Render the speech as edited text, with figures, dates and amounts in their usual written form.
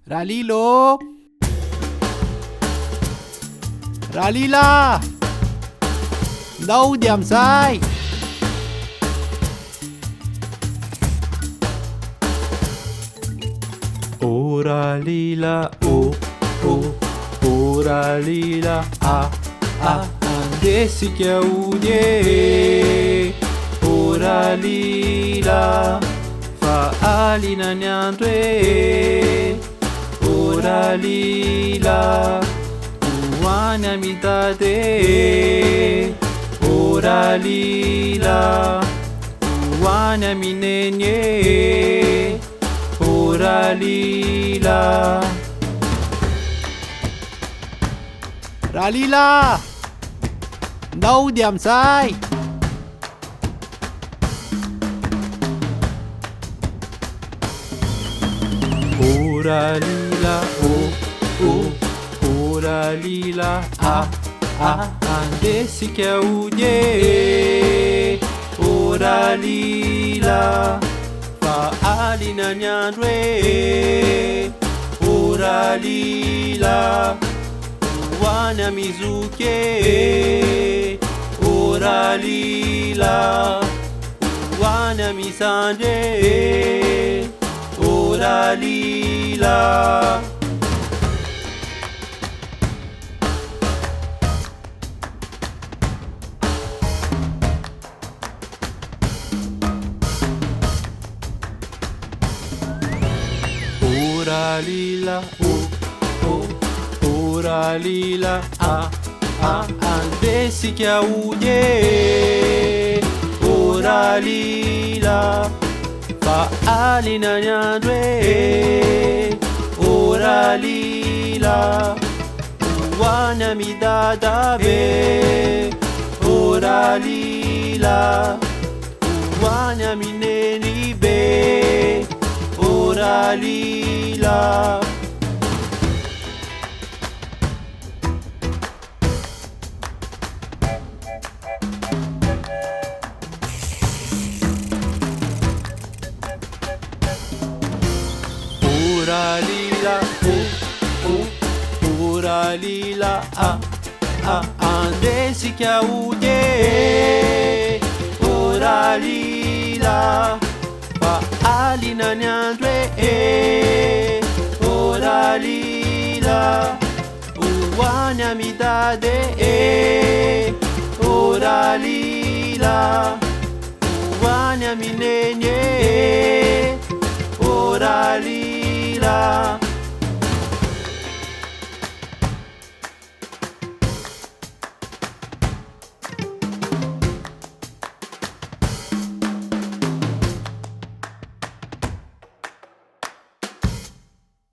Ralilo? Ralila! Đâu điểm sai? Oh Ralila, oh, Ralila, desse que é o dia. Oh Ralila, faalina nyandre. Oh Ralila, uwana mitate. Oh Ralila, uwana minenye. Oh Ralila. Ralila, đâu điểm sai? Oh Ralila, oh, Ralila, desse que é o dia. Oh Ralila, faalina nyandre. Oh Ralila, wana mizuke. Oh Ralila, wana misande. Oh Ralila. Oh Ralila, oh Ralila, desse que é o dia. Oh Ralila, faalina nyandre. Oh Ralila, wana midadabe. Oh Ralila, wana mineni be. Oh Ralila. Oh Ralila, oh Ralila, desse que é o dia. Oh Ralila, faalina nyandre. Oh Ralila, uwana midade. Oh Ralila, uwana minenye. Oh Ralila.